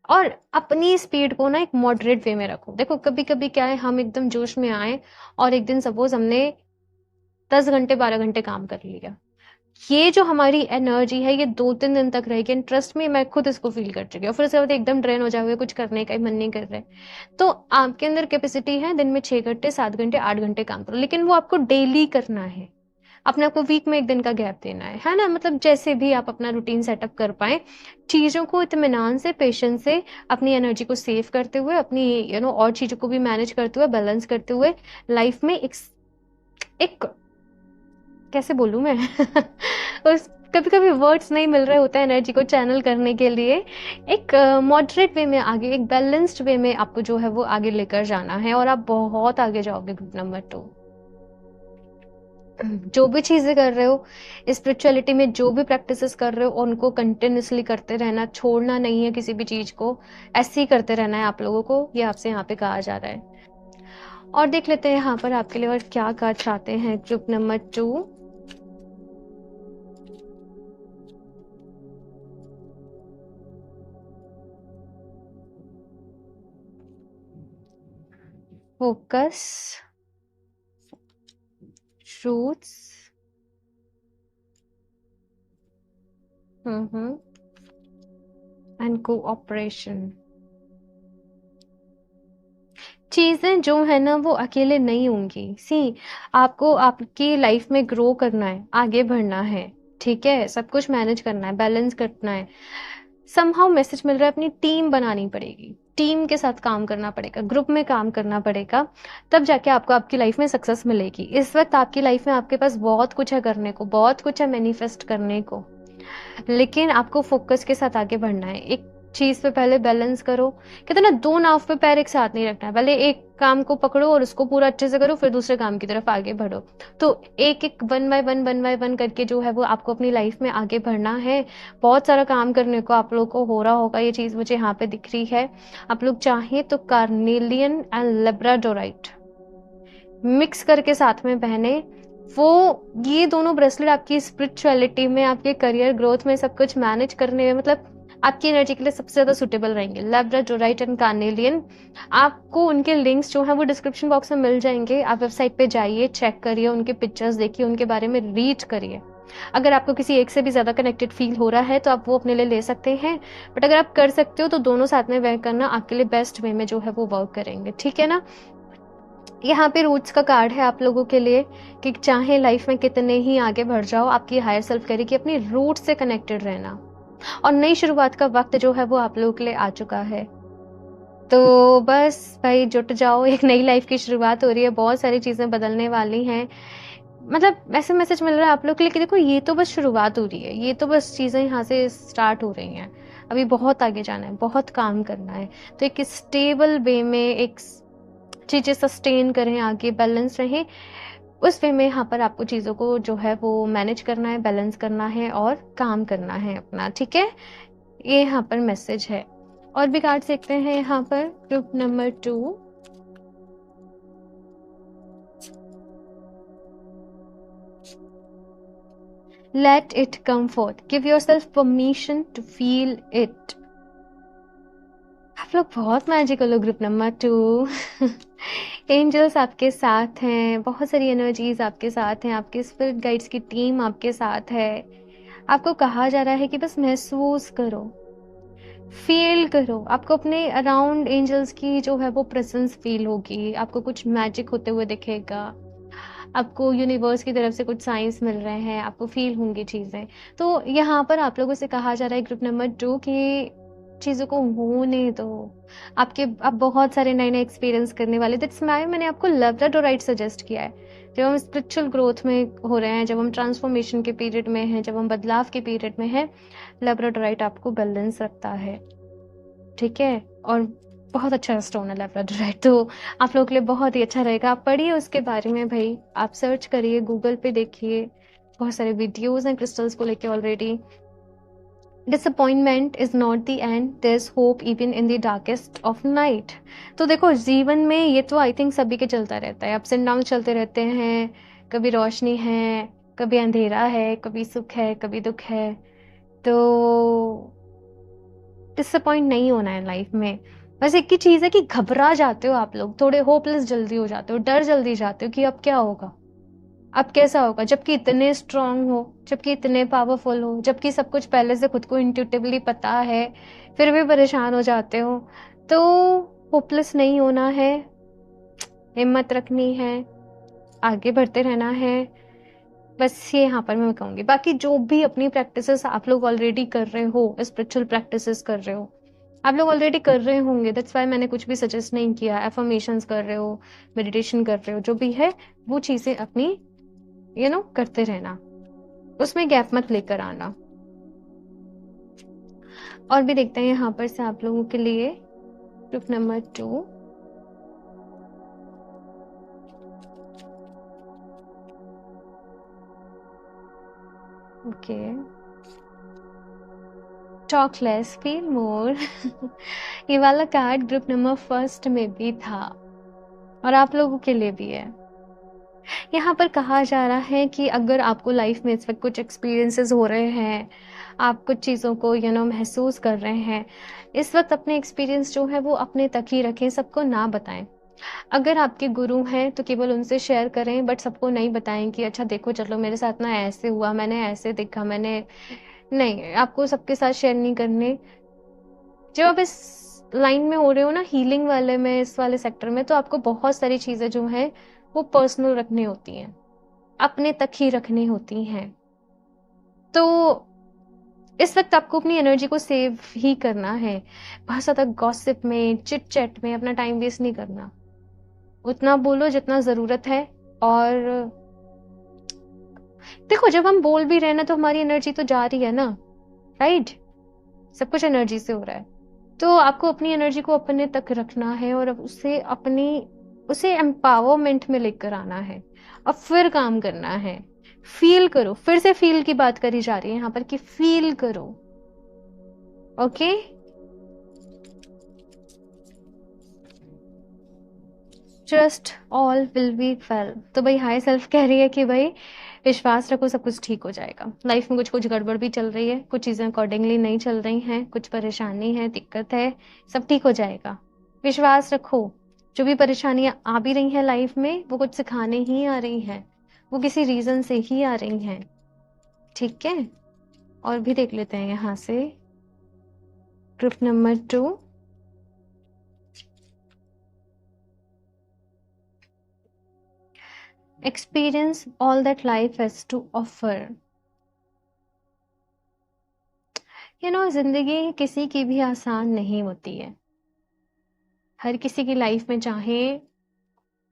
और अपनी स्पीड को ना एक मॉडरेट वे में रखो। देखो कभी कभी क्या है, हम एकदम जोश में आए और एक दिन सपोज हमने 10 घंटे 12 घंटे काम कर लिया, ये जो हमारी एनर्जी है ये 2-3 दिन तक रहेगी एंड ट्रस्ट में मैं खुद इसको फील कर चुकी हूँ, फिर उसके बाद एकदम ड्रेन हो जाओगे, कुछ करने का ही मन नहीं कर रहा है। तो आपके अंदर कैपेसिटी है दिन में 6 घंटे 7 घंटे 8 घंटे काम करो, लेकिन वो आपको डेली करना है, अपने आपको वीक में एक दिन का गैप देना है ना? मतलब जैसे भी आप अपना रूटीन सेटअप कर पाए, चीज़ों को इत्मीनान से, पेशेंस से, अपनी एनर्जी को सेव करते हुए, अपनी और चीज़ों को भी मैनेज करते हुए, बैलेंस करते हुए लाइफ में एक कैसे बोलूँ मैं उस कभी-कभी वर्ड्स नहीं मिल रहे होते हैं एनर्जी को चैनल करने के लिए। एक मॉडरेट वे में आगे, एक बैलेंस्ड वे में आपको जो है वो आगे लेकर जाना है और आप बहुत आगे जाओगे ग्रुप नंबर 2। जो भी चीज़ें कर रहे हो, स्पिरिचुअलिटी में जो भी प्रैक्टिसेस कर रहे हो, उनको कंटिन्यूअसली करते रहना, छोड़ना नहीं है किसी भी चीज़ को, ऐसे ही करते रहना है आप लोगों को, ये आपसे यहाँ पे कहा जा रहा है। और देख लेते हैं यहाँ पर आपके लिए और क्या कार्ड चाहते हैं group number 2। Focus, truths, and cooperation. चीजें जो है ना वो अकेले नहीं होंगी। सी, आपको आपकी लाइफ में ग्रो करना है, आगे बढ़ना है, ठीक है, सब कुछ मैनेज करना है, बैलेंस करना है। समहाउ मैसेज मिल रहा है, अपनी टीम बनानी पड़ेगी, टीम के साथ काम करना पड़ेगा, ग्रुप में काम करना पड़ेगा, तब जाके आपको आपकी लाइफ में सक्सेस मिलेगी। इस वक्त आपकी लाइफ में आपके पास बहुत कुछ है करने को, बहुत कुछ है मैनिफेस्ट करने को, लेकिन आपको फोकस के साथ आगे बढ़ना है। एक चीज पे पहले बैलेंस करो। कहते ना, दो नाव पे पैर एक साथ नहीं रखना है, पहले एक काम को पकड़ो और उसको पूरा अच्छे से करो, फिर दूसरे काम की तरफ आगे बढ़ो। तो एक एक वन बाय वन करके जो है वो आपको अपनी लाइफ में आगे बढ़ना है। बहुत सारा काम करने को आप लोग को हो रहा होगा, ये चीज मुझे यहाँ पे दिख रही है। आप लोग चाहें तो कार्नेलियन एंड लेब्राडोराइट मिक्स करके साथ में पहने। वो ये दोनों ब्रेसलेट आपकी स्पिरिचुअलिटी में, आपके करियर ग्रोथ में, सब कुछ मैनेज करने में, मतलब आपकी एनर्जी के लिए सबसे ज्यादा सुटेबल रहेंगे। लैब्राडोराइट एंड कार्नेलियन, आपको उनके लिंक्स जो हैं वो डिस्क्रिप्शन बॉक्स में मिल जाएंगे। आप वेबसाइट पे जाइए, चेक करिए, उनके पिक्चर्स देखिए, उनके बारे में रीड करिए। अगर आपको किसी एक से भी ज्यादा कनेक्टेड फील हो रहा है तो आप वो अपने लिए ले सकते हैं, बट अगर आप कर सकते हो तो दोनों साथ में वेयर करना आपके लिए बेस्ट वे में जो है वो वर्क करेंगे, ठीक है ना। यहाँ पे रूट्स का कार्ड है आप लोगों के लिए कि चाहे लाइफ में कितने ही आगे बढ़ जाओ, आपकी हायर सेल्फ कह रही कि अपनी रूट से कनेक्टेड रहना, और नई शुरुआत का वक्त जो है वो आप लोगों के लिए आ चुका है। तो बस भाई जुट जाओ, एक नई लाइफ की शुरुआत हो रही है, बहुत सारी चीजें बदलने वाली हैं। मतलब ऐसे मैसेज मिल रहा है आप लोग के लिए कि देखो, ये तो बस शुरुआत हो रही है, ये तो बस चीजें यहाँ से स्टार्ट हो रही हैं, अभी बहुत आगे जाना है, बहुत काम करना है। तो एक स्टेबल वे में एक चीजें सस्टेन करें, आगे बैलेंस रहें, उस वे में यहाँ पर आपको चीज़ों को जो है वो मैनेज करना है, बैलेंस करना है और काम करना है अपना, ठीक है। ये यहाँ पर मैसेज है। और भी कार्ड देखते हैं यहाँ पर। Group number 2, let it come forth, give yourself permission to feel it. आप लोग बहुत मैजिकल हो ग्रुप नंबर 2। एंजल्स आपके साथ हैं, बहुत सारी एनर्जीज आपके साथ हैं, आपके स्पिरिट गाइड्स की टीम आपके साथ है। आपको कहा जा रहा है कि बस महसूस करो, फील करो, आपको अपने अराउंड एंजल्स की जो है वो प्रेजेंस फील होगी, आपको कुछ मैजिक होते हुए दिखेगा, आपको यूनिवर्स की तरफ से कुछ साइंस मिल रहे हैं, आपको फील होंगी चीजें। तो यहाँ पर आप लोगों से कहा जा रहा है ग्रुप नंबर 2 की चीजों को होने दो। आप बहुत सारे नए नए एक्सपीरियंस करने वाले। दैट्स व्हाई मैंने आपको लैब्राडोराइट सजेस्ट किया है। जब हम स्पिरिचुअल ग्रोथ में हो रहे हैं, जब हम ट्रांसफॉर्मेशन के पीरियड में हैं, जब हम बदलाव के पीरियड में हैं, लैब्राडोराइट आपको बैलेंस रखता है, ठीक है। और बहुत अच्छा स्टोन है लैब्राडोराइट, तो आप लोगों के लिए बहुत ही अच्छा रहेगा। आप पढ़िए उसके बारे में भाई, आप सर्च करिए, गूगल पे देखिए, बहुत सारे वीडियोस हैं क्रिस्टल्स को लेके already. Disappointment is not the end, there is hope even in the darkest of night. तो देखो, जीवन में ये तो आई थिंक सभी के चलता रहता है, अप्स एंड डाउन चलते रहते हैं, कभी रोशनी है, कभी अंधेरा है, कभी सुख है, कभी दुख है। तो डिसअपॉइंट नहीं होना है लाइफ में। बस एक ही चीज है कि घबरा जाते हो आप लोग, थोड़े होपलेस जल्दी हो जाते हो, डर जल्दी जाते हो कि अब क्या होगा, अब कैसा होगा, जबकि इतने स्ट्रांग हो, जबकि इतने पावरफुल हो, जबकि सब कुछ पहले से खुद को इंट्यूटिवली पता है, फिर भी परेशान हो जाते हो। तो होपलेस नहीं होना है, हिम्मत रखनी है, आगे बढ़ते रहना है। बस ये यहाँ पर मैं कहूँगी। बाकी जो भी अपनी प्रैक्टिसेस आप लोग ऑलरेडी कर रहे हो, स्पिरिचुअल प्रैक्टिसेस कर रहे हो, आप लोग ऑलरेडी कर रहे होंगे, दैट्स वाई मैंने कुछ भी सजेस्ट नहीं किया। एफर्मेशंस कर रहे हो, मेडिटेशन कर रहे हो, जो भी है वो चीज़ें अपनी करते रहना, उसमें गैप मत लेकर आना। और भी देखते हैं यहाँ पर से आप लोगों के लिए group number 2। Okay, talk less feel more. ये वाला कार्ड ग्रुप नंबर 1 में भी था और आप लोगों के लिए भी है। यहाँ पर कहा जा रहा है कि अगर आपको लाइफ में इस वक्त कुछ एक्सपीरियंसेस हो रहे हैं, आप कुछ चीज़ों को महसूस कर रहे हैं, इस वक्त अपने एक्सपीरियंस जो है वो अपने तक ही रखें, सबको ना बताएं। अगर आपके गुरु हैं तो केवल उनसे शेयर करें, बट सबको नहीं बताएं कि अच्छा देखो चलो मेरे साथ ना ऐसे हुआ, मैंने ऐसे देखा, मैंने नहीं, आपको सबके साथ शेयर नहीं करने। जब आप इस लाइन में हो रहे हो ना, हीलिंग वाले में, इस वाले सेक्टर में, तो आपको बहुत सारी चीजें जो हैं वो पर्सनल रखनी होती हैं, अपने तक ही रखनी होती हैं। तो इस वक्त आपको अपनी एनर्जी को सेव ही करना है। बहुत ज़्यादा गॉसिप में, चिट चैट में अपना टाइम वेस्ट नहीं करना। उतना बोलो जितना ज़रूरत है। और देखो, जब हम बोल भी रहे हैं ना, तो हमारी एनर्जी तो जा रही है ना, राइट? सब कुछ एनर्जी से हो रहा है। तो आपको अपनी एनर्जी को अपने तक रखना है और अब उसे एम्पावरमेंट में लेकर आना है और फिर काम करना है। फील करो, फिर से फील की बात करी जा रही है यहाँ पर कि फील करो। Okay, trust all will be well. तो भाई हाई सेल्फ कह रही है कि भाई विश्वास रखो, सब कुछ ठीक हो जाएगा। लाइफ में कुछ कुछ गड़बड़ भी चल रही है, कुछ चीजें अकॉर्डिंगली नहीं चल रही हैं, कुछ परेशानी है, दिक्कत है, सब ठीक हो जाएगा। विश्वास रखो। जो भी परेशानियां आ भी रही हैं लाइफ में, वो कुछ सिखाने ही आ रही हैं, वो किसी रीजन से ही आ रही हैं। ठीक है, और भी देख लेते हैं यहाँ से। Group number 2, experience all that life has to offer। जिंदगी किसी की भी आसान नहीं होती है। हर किसी की लाइफ में, चाहे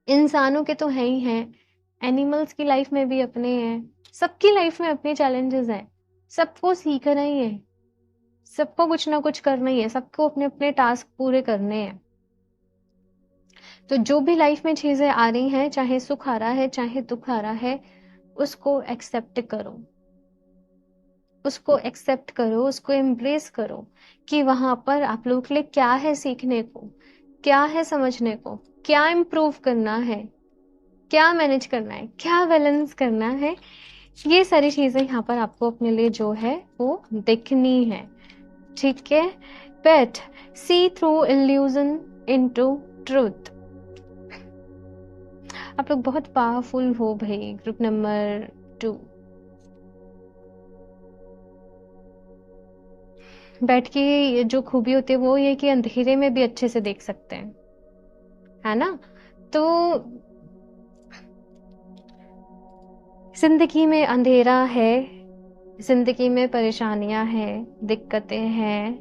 इंसानों के तो है ही हैं, एनिमल्स की लाइफ में भी अपने हैं, सबकी लाइफ में अपने चैलेंजेस हैं। सबको सीखना ही है, सबको कुछ ना कुछ करना ही है, सबको अपने अपने टास्क पूरे करने हैं। तो जो भी लाइफ में चीजें आ रही हैं, चाहे सुख आ रहा है चाहे दुख आ रहा है, उसको एक्सेप्ट करो, उसको एक्सेप्ट करो, उसको एम्ब्रेस करो कि वहां पर आप लोगों के लिए क्या है सीखने को, क्या है समझने को, क्या इम्प्रूव करना है, क्या मैनेज करना है, क्या बैलेंस करना है। ये सारी चीजें यहाँ पर आपको अपने लिए जो है वो देखनी है। ठीक है, but see through illusion into truth. आप लोग बहुत पावरफुल हो भाई। ग्रुप नंबर 2, बैठ के जो खूबी होती है वो ये कि अंधेरे में भी अच्छे से देख सकते हैं, है ना? तो जिंदगी में अंधेरा है, जिंदगी में परेशानियां हैं, दिक्कतें हैं,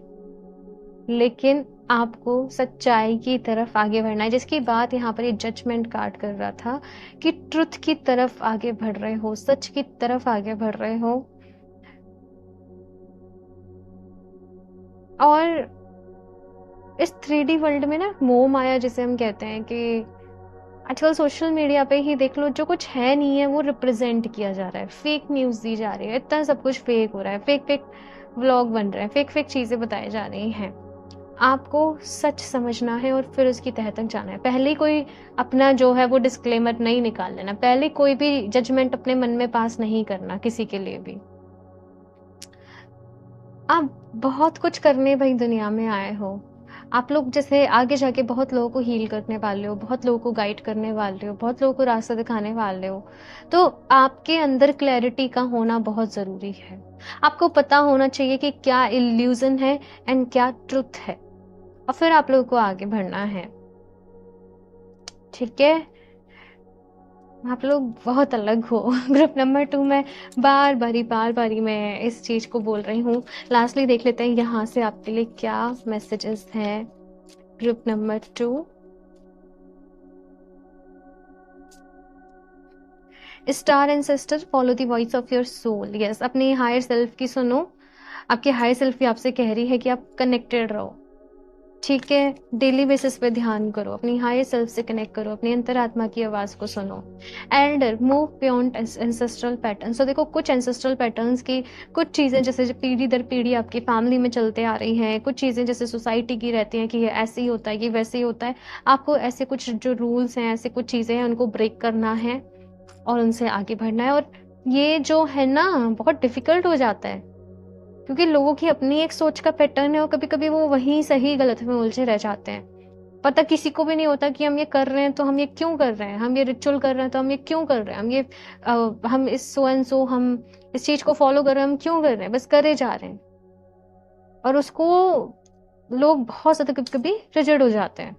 लेकिन आपको सच्चाई की तरफ आगे बढ़ना है। जिसकी बात यहाँ पर ये जजमेंट कार्ड कर रहा था कि ट्रुथ की तरफ आगे बढ़ रहे हो, सच की तरफ आगे बढ़ रहे हो। और इस 3D वर्ल्ड में ना, मोह माया जिसे हम कहते हैं, कि आजकल सोशल मीडिया पे ही देख लो, जो कुछ है नहीं है वो रिप्रेजेंट किया जा रहा है, फेक न्यूज दी जा रही है, इतना सब कुछ फेक हो रहा है, फेक फेक व्लॉग बन रहे हैं, फेक फेक चीजें बताई जा रही हैं। आपको सच समझना है और फिर उसकी तह तक जाना है। पहले कोई अपना जो है वो डिस्क्लेमर नहीं निकाल लेना, पहले कोई भी जजमेंट अपने मन में पास नहीं करना किसी के लिए भी। आप बहुत कुछ करने भाई दुनिया में आए हो। आप लोग जैसे आगे जाके बहुत लोगों को हील करने वाले हो, बहुत लोगों को गाइड करने वाले हो, बहुत लोगों को रास्ता दिखाने वाले हो। तो आपके अंदर क्लैरिटी का होना बहुत जरूरी है। आपको पता होना चाहिए कि क्या इल्यूजन है एंड क्या ट्रुथ है, और फिर आप लोगों को आगे बढ़ना है। ठीक है, आप लोग बहुत अलग हो। ग्रुप नंबर 2 में बार बारी मैं इस चीज को बोल रही हूँ। लास्टली देख लेते हैं यहाँ से आपके लिए क्या मैसेजेस हैं। Group number 2, star ancestor, follow the voice of your soul. Yes, अपनी हायर सेल्फ की सुनो। आपकी हायर सेल्फ भी आपसे कह रही है कि आप कनेक्टेड रहो। ठीक है, डेली बेसिस पे ध्यान करो, अपनी हायर सेल्फ से कनेक्ट करो, अपनी अंतरात्मा की आवाज को सुनो। Elder, move beyond ancestral pattern. तो देखो, कुछ एंसेस्ट्रल पैटर्न्स की कुछ चीजें जैसे जो पीढ़ी दर पीढ़ी आपकी फैमिली में चलते आ रही हैं, कुछ चीजें जैसे सोसाइटी की रहती हैं कि ये ऐसे ही होता है, ये वैसे ही होता है। आपको ऐसे कुछ जो रूल्स हैं, ऐसे कुछ चीजें हैं, उनको ब्रेक करना है और उनसे आगे बढ़ना है। और ये जो है ना, बहुत डिफिकल्ट हो जाता है, क्योंकि लोगों की अपनी एक सोच का पैटर्न है और कभी कभी वो वहीं सही गलत में उलझे रह जाते हैं। पता किसी को भी नहीं होता कि हम ये कर रहे हैं तो हम ये क्यों कर रहे हैं, हम ये रिचुअल कर रहे हैं तो हम ये क्यों कर रहे हैं, हम इस सो एंड सो हम इस चीज को फॉलो कर रहे हैं, हम क्यों कर रहे हैं, बस करे जा रहे हैं। और उसको लोग बहुत ज्यादा कभी कभी रिजिड हो जाते हैं।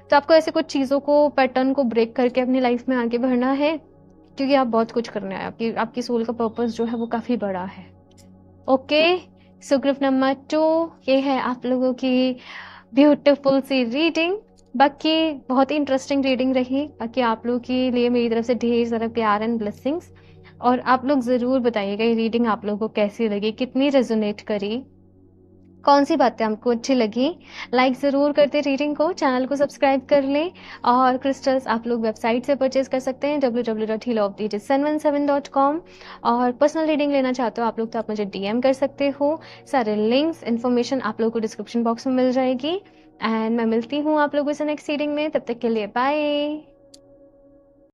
तो आपको ऐसे कुछ चीजों को, पैटर्न को ब्रेक करके अपनी लाइफ में आगे बढ़ना है, क्योंकि आप बहुत कुछ करना है। आपकी आपकी सोल का पर्पस जो है वो काफी बड़ा है। ओके, सो ग्रुप नंबर 2 ये है आप लोगों की ब्यूटीफुल सी रीडिंग। बाकी बहुत ही इंटरेस्टिंग रीडिंग रही। बाकी आप लोगों के लिए मेरी तरफ से ढेर सारा प्यार एंड ब्लेसिंग्स। और आप लोग ज़रूर बताइएगा ये रीडिंग आप लोगों को कैसी लगी, कितनी रेजोनेट करी, कौन सी बातें आपको अच्छी लगी। लाइक ज़रूर करते रीडिंग को, चैनल को सब्सक्राइब कर लें। और क्रिस्टल्स आप लोग वेबसाइट से परचेज कर सकते हैं www.healofthesun17.com। और पर्सनल रीडिंग लेना चाहते हो आप लोग तो आप मुझे DM कर सकते हो। सारे लिंक्स इन्फॉर्मेशन आप लोग को डिस्क्रिप्शन बॉक्स में मिल जाएगी। एंड मैं मिलती हूँ आप लोगों से नेक्स्ट रीडिंग में। तब तक के लिए बाय।